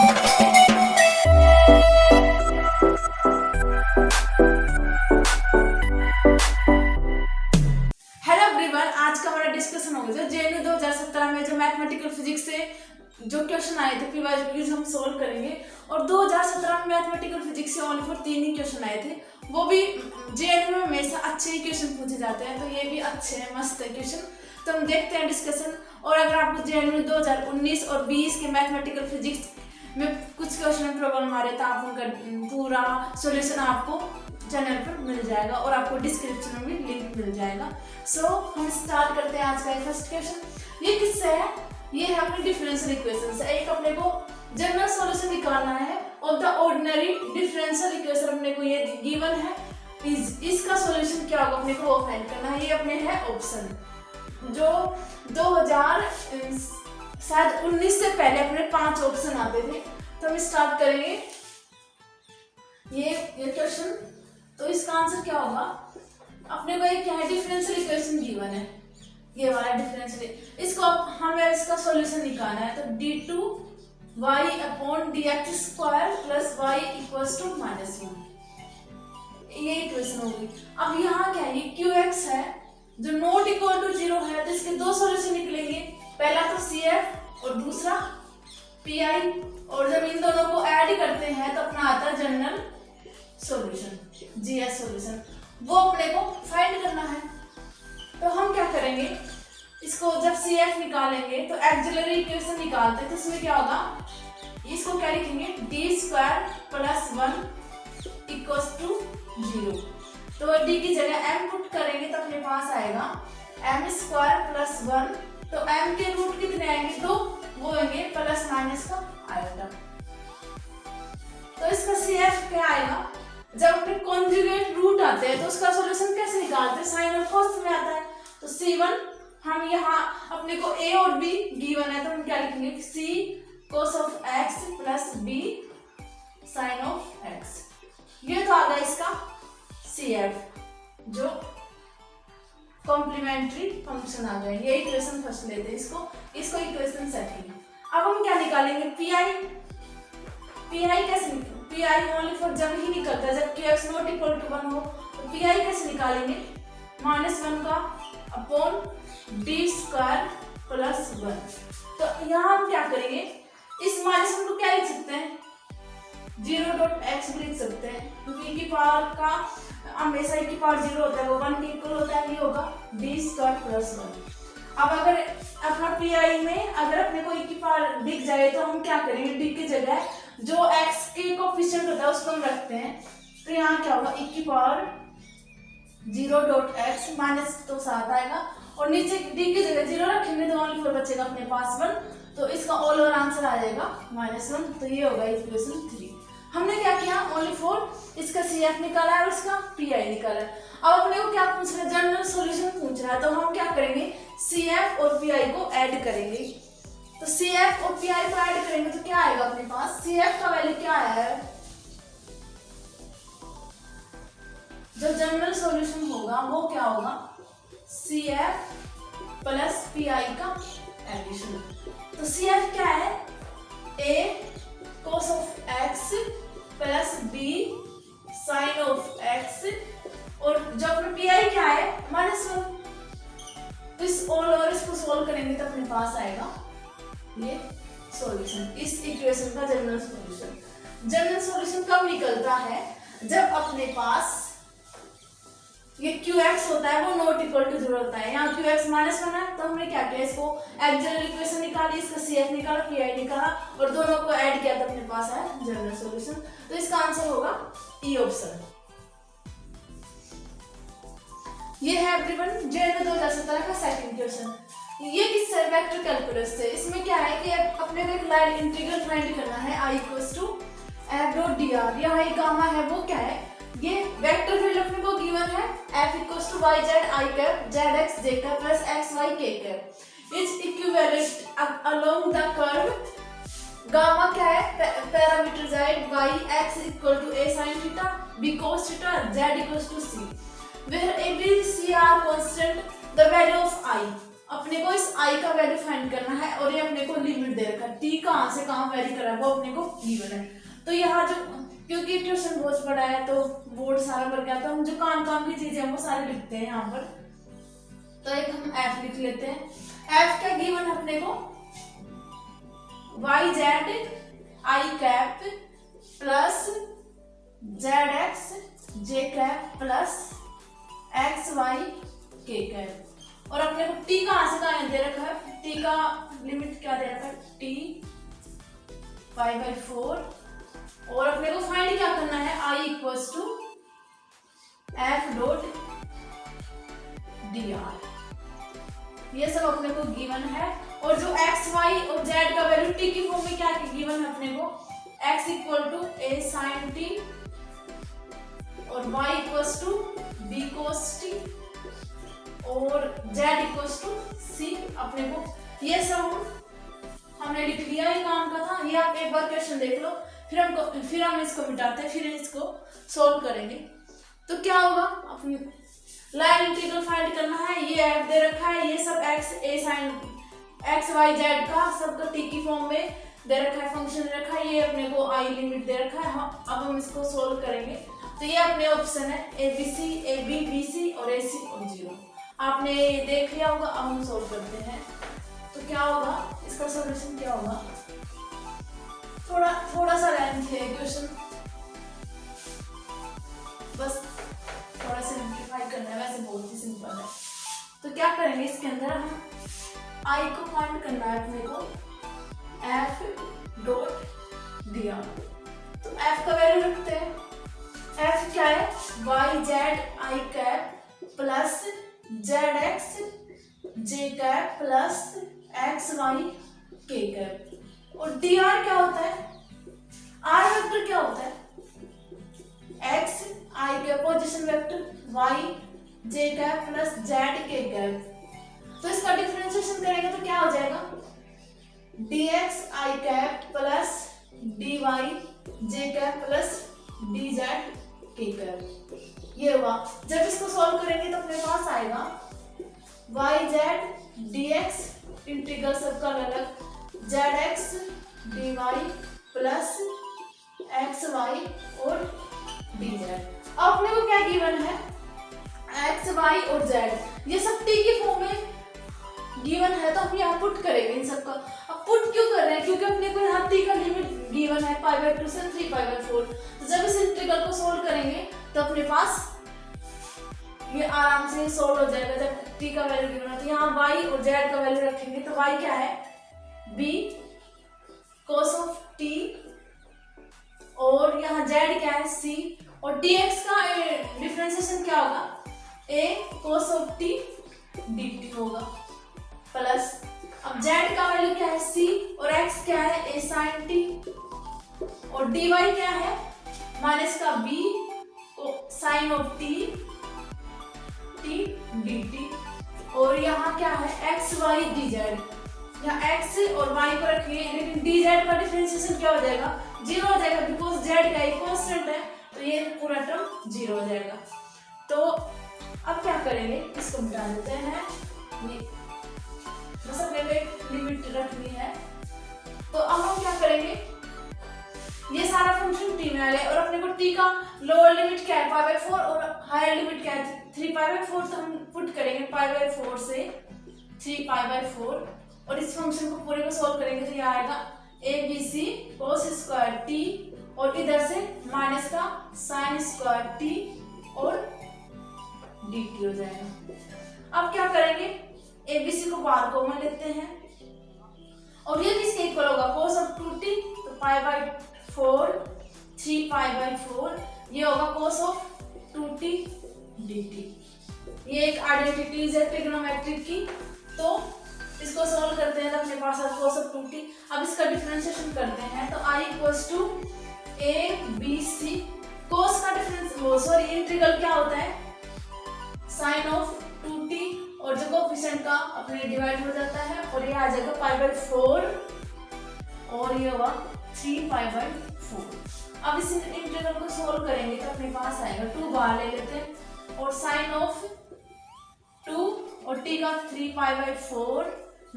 Hello everyone, आज का हमारा डिस्कशन होगा जो जेएनयू 2017 में जो मैथमेटिकल फिजिक्स से जो क्वेश्चन आए थे प्रीवियस क्विज हम सोल्व करेंगे। और 2017 में मैथमेटिकल फिजिक्स से ओनली फॉर 3 ही क्वेश्चन आए थे, वो भी जेएनयू में हमेशा अच्छे ही क्वेश्चन पूछे जाते हैं, तो ये भी अच्छे हैं, मस्त है क्वेश्चन। तो हम देखते हैं डिस्कशन। और अगर आपको जेएनयू 2019 और 20 के मैथमेटिकल फिजिक्स में कुछ क्वेश्चन प्रॉब्लम आ रहे तो आप उनका पूरा सोल्यूशन आपको चैनल पर मिल जाएगा और आपको डिस्क्रिप्शन में भी लिंक मिल जाएगा। सो हम स्टार्ट करते हैं आज का फर्स्ट क्वेश्चन। ये किससे है? ये है अपनी डिफरेंशियल इक्वेशन से। एक अपने को जनरल सॉल्यूशन निकालना है of the ordinary differential equation, अपने को ये गिवन है। इसका सॉल्यूशन क्या होगा अपने को फाइंड करना है। ये अपने है ऑप्शन जो 2019 से पहले अपने 5 ऑप्शन आते थे। तो हम स्टार्ट करेंगे ये क्वेश्चन। तो इसका आंसर क्या होगा? अपने को एक क्या है, डिफरेंशियल इक्वेशन गिवन है, ये वाला डिफरेंशियल। इसको हमें इसका सॉल्यूशन निकालना है। तो d2y upon dx square plus y equals to -1, ये इक्वेशन होगी। अब यहाँ क्या है, ये qx है जो नॉट इक्वल टू 0 है, तो इसके 2 सॉल्यूशन निकलेंगे। पहला तो CF और दूसरा PI, और जब इन दोनों को ऐड करते हैं तो अपना आता है जनरल सॉल्यूशन, GS सॉल्यूशन। वो अपने को फाइंड करना है। तो हम क्या करेंगे, इसको जब CF निकालेंगे तो एक्सिलरी इक्वेशन निकालते हैं, तो इसमें क्या होगा, इसको क्या लिखेंगे, d square plus 1 equals to 0। तो d की जगह m पुट करेंगे तो अपने पास आएगा m स्क्वायर प्लस 1। तो m के रूट कितने आएंगे, 2, वो आएंगे प्लस माइनस का आएगा। तो इसका CF क्या आएगा? जब अपने कॉन्जुगेट रूट आते हैं तो उसका सॉल्यूशन कैसे निकालते हैं, साइन और कॉस में आता है। तो C1 हम यहाँ अपने को A और B गिवन है, तो हम क्या लिखेंगे, C cos of x plus B sine of x। ये तो आ गया इसका CF जो कॉम्प्लीमेंट्री फंक्शन आ गया। ये इक्वेशन फर्स्ट लेते हैं, इसको इक्वेशन सेकंड। अब हम क्या निकालेंगे, PI कैसे, PI ओनली फॉर जब ही निकलता है जब qx नॉट इक्वल टू 1 हो। तो PI कैसे निकालेंगे, -1 का अपॉन d स्क्वायर प्लस 1। तो यहाँ हम क्या करेंगे, इस -1 को क्या लिख सकते हैं, 0.x भी लिख सकते हैं, क्योंकि की पावर का हमेशा की पावर 0 होता है, वो 1 के इक्वल होता है, ये होगा d स्क्वायर प्लस 1। अब अगर अपना PI में अगर अपने को की पावर दिख जाए तो हम क्या करेंगे, d की जगह जो x के कोएफिशिएंट होता है उसको हम रखते हैं। तो यहाँ क्या होगा, e की पावर 0.x माइनस तो 7 आएगा, और नीचे d की जगह 0 रखेंगे तो ओनली 4 बचेगा अपने पास 1। तो इसका ऑल ओवर आंसर आ जाएगा -1। तो ये होगा इक्वेशन 3। हमने क्या किया, ओनली 4 इसका CF निकाला है और इसका PI निकाला है। अब अपने को क्या पूछ रहा है, जनरल सॉल्यूशन पूछ रहा है। तो हम क्या करेंगे, CF और PI को ऐड करेंगे। तो CF और PI को ऐड करेंगे तो क्या आएगा अपने पास, CF का वैल्यू क्या आया है, जो जनरल सॉल्यूशन होगा वो क्या होगा, CF प्लस PI का एडिशन। तो CF क्या है, A cos of x plus B sine of x, और जो अपने PI क्या है, -1। तो इस और इसको सोल्व करेंगे तो अपने पास आएगा ये सॉल्यूशन, इस इक्वेशन का जनरल सॉल्यूशन। जनरल सॉल्यूशन कब निकलता है, जब अपने पास ये qx होता है वो नॉट इक्वल टू 0 होता है। यहाँ qx -1 है, तो हमने क्या किया, इसको एक्सिलरी इक्वेशन निकाली, इसका CF निकाला, PI निकाला और दोनों को ऐड किया तो अपने पास है जनरल सॉल्यूशन। तो इसका आंसर होगा E ऑप्शन। ये है एवरीवन जेएनयू 2017 का सेकंड क्वेश्चन। ये किससे, वेक्टर कैलकुलस से। इसमें क्या है कि अपने को एक लाइन इंटीग्रल फाइंड करना है, I इक्वल्स टू f.dr। यहाँ एक गामा है, वो क्या है, ये वेक्टर फील्ड अपने को गिवन है, f equals to y z I cap zx j cap plus x y k cap is equivalent along the curve. Gamma क्या है, parameter z y x equal to a sin theta b cos theta z equals to c, where a b c are constant, the value of I अपने को इस आई का value find करना है और ये अपने को लिमिट दे रखा है, टी कहाँ से कहाँ वेरी कर रहा है वो अपने को गिवन है। तो यहाँ जो क्योंकि ट्यूशन बहुत बड़ा है तो बोर्ड सारा भर गया, तो हम जो काम की चीजें हैं वो सारे लिखते हैं यहाँ पर। तो एक हम एफ लिख लेते हैं। एफ क्या गिवन है अपने को, y z i cap plus z x j cap plus x y k cap. और अपने को टी कहाँ से कहाँ दे रखा है, टी का लिमिट क्या दे रखा है, टी 5/4। और अपने को फाइंड क्या करना है, I equals to f dot d r. ये सब अपने को गिवन है। और जो एक्स वाई और जेड का वैल्यू टी की फॉर्म में क्या गिवन है अपने को, x equal to a sine t और y equals to b cos t और जेड इक्वल्स टू सी। अपने को ये सब हमने लिख लिया, ये काम का था। ये आप एक बार क्वेश्चन देख लो, फिर हम इसको मिटाते हैं, फिर इसको सोल्व करेंगे। तो क्या होगा, अपनी लाइन इंटीग्रल फाइंड करना है। ये एफ दे रखा है, ये सब एक्स ए साइन एक्स वाई जेड का सबका टी की फॉर्म में दे रखा है, फंक्शन दे रखा है। ये अपने को आई लिमिट दे रखा है। अब हम इसको सोल्व करेंगे। तो ये अपने ऑप्शन है A B C, A B B C और ए सी और 0। आपने देख लिया होगा। अब हम सोल्व करते हैं। तो क्या होगा, इसका सॉल्यूशन क्या होगा, थोड़ा सा लेंथ है क्वेश्चन, बस थोड़ा सिंप्लीफाई करना है, वैसे बहुत ही सिंपल है। तो क्या करेंगे, इसके अंदर हम आई को फाइंड करना है अपने को, एफ डॉट डी आर। तो एफ का वैल्यू रखते हैं। एफ क्या है, y z i cap plus z x j cap plus x y k cap. और डी आर क्या होता है, आर वेक्टर क्या होता है, एक्स आई के पोजीशन वेक्टर वाई जे कैप प्लस जेड के कैप। तो इसका डिफरेंशिएशन करेंगे तो क्या हो जाएगा, dx आई कैप प्लस dy जे कैप प्लस dz के कैप। ये हुआ। जब इसको सॉल्व करेंगे तो अपने पास आएगा yz dx इंटीग्रल सबका अलग zx dy प्लस xy और dz। अपने को क्या गिवन है, x y और z, ये सब t की फॉर्म में गिवन है। तो हम यहाँ पुट करेंगे इन सबका। अब पुट क्यों कर रहे हैं, क्योंकि अपने को यहाँ t का लिमिट गिवन है π/2 से 3π/4। तो जब इस इंटीग्रल को सोल्व करेंगे तो अपने पास ये आराम से सोल्व हो जाएगा। जब t का वैल्यू गिवन है तो यहाँ y और z का वैल्यू रखेंगे। तो y क्या है, b cos ऑफ t और यहाँ z क्या है, c और dx का डिफरेंशिएशन क्या होगा, a cos of t dt होगा प्लस, अब z का वैल्यू क्या है, c और x क्या है, a sin t और dy क्या है, माइनस का b sin of t dt और यहाँ क्या है, x y dz। यहाँ x और y को रखिए, लेकिन dz का डिफरेंशिएशन क्या हो जाएगा, 0 हो जाएगा, बिकॉज z का एक कांस्टेंट है। तो ये पूरा टर्म 0 हो जाएगा। तो अब क्या करेंगे, इसको मिटा देते हैं। ये बस अपने को एक लिमिट रखनी है। तो अब हम क्या करेंगे, ये सारा फंक्शन t में आ गया और अपने को t का लोअर लिमिट क्या है, π/4 और हायर लिमिट क्या है, 3π/4। तो हम पुट करेंगे π/4 से 3π/4 और इस फंक्शन को पूरे को सोल्व करेंगे तो ये आएगा abc cos स्क्वायर t और इधर से माइनस का sin स्क्वायर t और dt हो जाएगा। अब क्या करेंगे, abc को बाहर कॉमन लेते हैं और ये किसके इक्वल होगा, cos ऑफ 2t। तो π/4 3π/4 ये होगा cos ऑफ 2t dt। ये एक आइडेंटिटी है ट्रिग्नोमेट्रिक की। तो इसको सोल्व करते हैं तो अपने पास है cos ऑफ 2t। अब इसका डिफरेंशिएशन करते हैं तो i इक्वल्स टू a b c। cos का डिफरेंस इंटीग्रल क्या होता है, sin ऑफ 2t और जो कोएफिशिएंट का अपने डिवाइड हो जाता है और ये आ जाएगा π/4 और ये होगा 3π/4। अब इस इंटीग्रल को सोल्व करेंगे तो अपने पास आएगा 2 बाहर ले लेते हैं और sin ऑफ 2 और t का 3π/4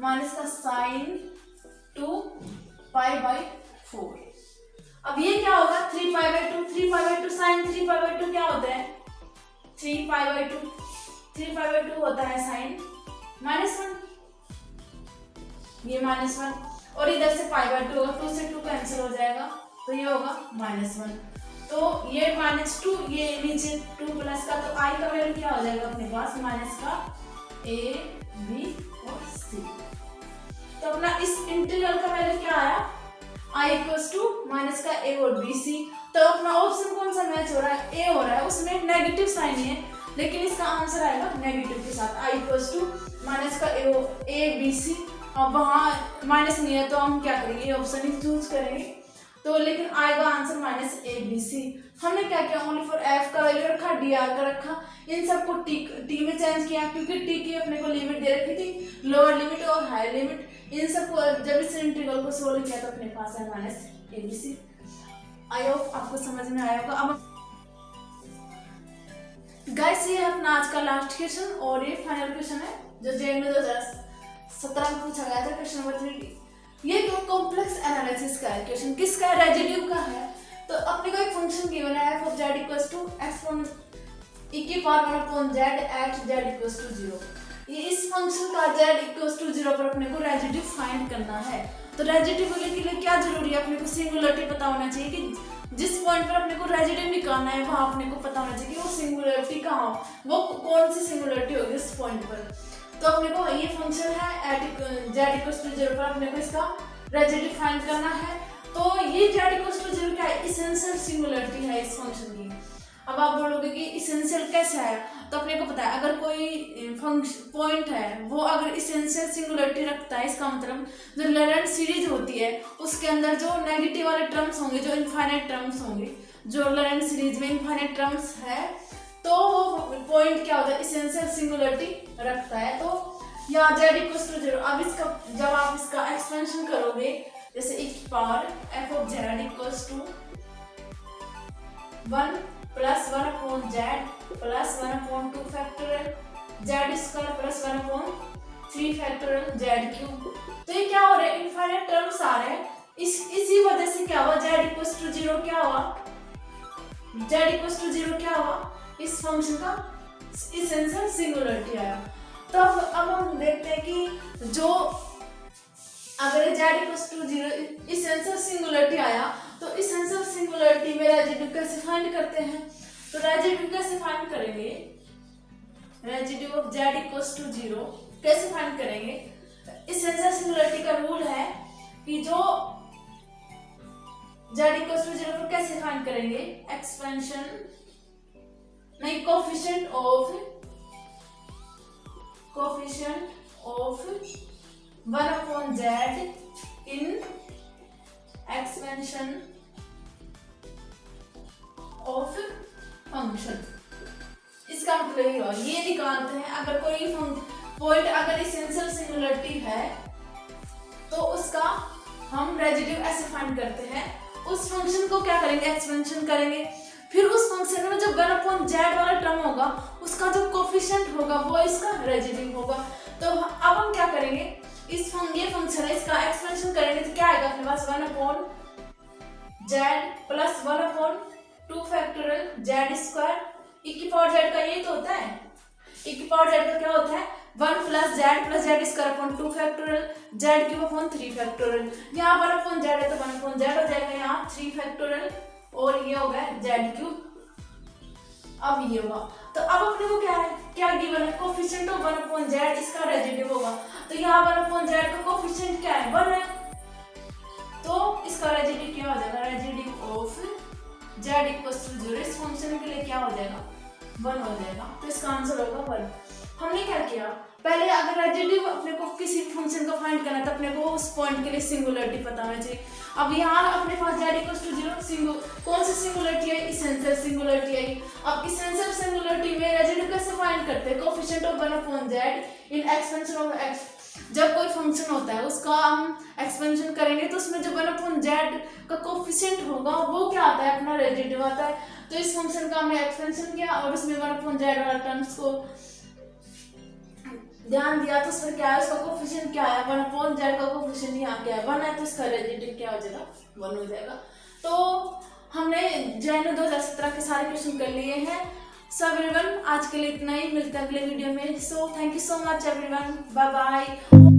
माइनस का साइन 2π/4। अब ये क्या होगा 3π/2 साइन 3π/2 क्या होता है 3π/2 होता है साइन -1, ये -1 और इधर से π/2 होगा, 2 से 2 कैंसिल हो जाएगा तो ये होगा -1। तो ये -2 ये नीचे 2 प्लस का, तो i का वैल्यू क्या हो जाएगा अपने पास माइनस का a b और c। तो अपना इस इंटीग्रल का वैल्यू क्या आया i इक्वल्स टू माइनस का a और b c। तो अपना ऑप्शन कौन सा मैच हो रहा है a हो रहा है, उसमें नेगेटिव साइन है लेकिन इसका आंसर आएगा नेगेटिव के साथ i इक्वल्स टू माइनस का a b c। अब वहाँ माइनस नहीं है तो हम क्या करेंगे ऑप्शन ही चूज करेंगे, तो लेकिन आएगा आंसर -abc। हमने क्या किया ओनली फॉर f का वैल्यू रखा, dr का रखा, इन सबको t में चेंज किया क्योंकि t की अपने को लिमिट दे रखी थी, लोअर लिमिट और हायर लिमिट। इन सबको जब इस इंटीग्रल को सोल्व किया तो अपने पास है -abc। आई होप आपको समझ में आया होगा। अब गाइस ये अपना आज का लास्ट क्वेश्चन और ये फाइनल क्वेश्चन है जो जेएन में 2017 में पूछा गया था, क्वेश्चन नंबर 3। ये जो कॉम्प्लेक्स एनालिसिस का है क्वेश्चन, किसका है रेजिड्यू का है। तो अपने को एक फंक्शन गिवन है f of z equals to x(e⁻1/z at z equals to 0। ये इस फंक्शन का z इक्वल्स टू 0 पर अपने को रेजिड्यू फाइंड करना है। तो रेजिड्यू के लिए क्या जरूरी है, अपने को सिंगुलरिटी पता होना चाहिए कि जिस पॉइंट पर अपने को रेजिड्यू निकालना है वहां अपने को पता होना चाहिए कि वो सिंगुलरिटी कहाँ हो, वो कौन सी सिंगुलरिटी होगी इस पॉइंट पर। तो अपने को ये फंक्शन है एट z इक्वल्स टू 0 पर अपने को इसका रेजिड्यू फाइंड करना है। तो ये z इक्वल्स टू 0 क्या है इसेंशियल सिंगुलरिटी है इस फंक्शन की। अब आप बोलोगे कि इसेंशियल कैसे आया, तो अपने को पता है अगर कोई फंक्शन पॉइंट है वो अगर इसेंशियल सिंगुलरिटी रखता है, इसका मतलब जो लैरेंट सीरीज होती है उसके अंदर जो नेगेटिव वाले टर्म्स होंगे, जो इनफाइनाइट टर्म्स होंगे, जो लैरेंट सीरीज में इनफाइनाइट टर्म्स है, तो वो पॉइंट क्या होता है इसेंशियल सिंगुलरिटी रखता है। तो यहाँ z इक्वल्स टू 0। अब इसका जब आप इसका एक्सपेंशन करोगे जैसे f of z equals to 1 plus 1/z plus 1/2 factorial z square plus 1/3 factorial z cube. तो ये क्या हो रहा है इनफाइनाइट टर्म्स आ रहे हैं, इसी वजह से क्या हुआ z इक्वल्स टू 0 क्या हुआ z इक्वल्स टू 0 क्या हुआ इस फंक्शन का इसेंशियल सिंगुलरिटी आया। तो अब हम देखते हैं कि जो अगर z equals to 0 essential singularity आया तो इसेंशियल सिंगुलरिटी में रेजिड्यू कैसे फाइंड करते हैं। तो रेजिड्यू कैसे फाइंड करेंगे, residue of z equals to 0 कैसे फाइंड करेंगे। इसेंशियल सिंगुलरिटी का रूल है कि जो z इक्वल्स टू 0 पर कैसे फाइंड करेंगे एक्सपेंशन नहीं coefficient of 1/z in expansion of function. इसका मतलब ये निकालते हैं अगर कोई पॉइंट अगर इसेंशियल सिंगुलरिटी है तो उसका हम रेजिड्यू ऐसे फाइंड करते हैं, उस फंक्शन को क्या करेंगे एक्सपेंशन करेंगे, फिर उस फंक्शन में जो 1/z वाला टर्म होगा उसका जो कोफिशिएंट होगा वो इसका रेजिड्यू होगा। तो अब हम क्या करेंगे ये फंक्शन है इसका एक्सपेंशन करेंगे तो क्या आएगा अपने पास 1/z plus 1/2 factorial z square e⁻z का ये तो होता है e⁻z का क्या होता है 1 plus z square upon 2 factorial z cube upon 3 factorial. यहाँ 1/z है तो 1/z हो जाएगा, यहाँ 3 फैक्टोरियल और ये हो गया z क्यूब। अब ये होगा तो अब अपने को क्या गिवन है कोफिशिएंट ऑफ 1/z इसका रेजिड्यू होगा। तो यहाँ 1/z का कोफिशिएंट क्या है 1 है, तो इसका रेजिड्यू क्या हो जाएगा residue of z equals to 0 इस फंक्शन के लिए क्या हो जाएगा 1 हो जाएगा। तो इसका आंसर होगा 1। हमने क्या किया पहले अगर रेजिड्यू अपने को किसी फंक्शन को फाइंड करना है तो अपने को उस पॉइंट के लिए सिंगुलरिटी पता होना चाहिए। अब यहाँ अपने पास z इक्वल्स टू 0 कौन सी सिंगुलरिटी है इसेंशियल सिंगुलरिटी आई। अब इसेंशियल सिंगुलरिटी में रेजिड्यू कैसे फाइंड करते हैं coefficient of 1/z in expansion of x। जब कोई फंक्शन होता है उसका हम एक्सपेंशन करेंगे तो उसमें जो 1/z का कोफिशिएंट होगा वो क्या आता है अपना रेजिड्यू आता है। तो इस फंक्शन का हमने एक्सपेंशन किया और उसमें 1/z वाला टर्म्स को ध्यान दिया तो उस पर क्या है, उसका कोफिशिएंट क्या है, 1/z का कोफिशिएंट यहाँ क्या है, 1 है तो इसका रेडिएटिव क्या हो जाएगा, 1 हो जाएगा। तो हमने जैन 2017 के सारे क्वेश्चन कर लिए हैं। सो एवरीवन, आज के लिए इतना ही, मिलते हैं अगले वीडियो में। So thank you so much everyone, bye bye.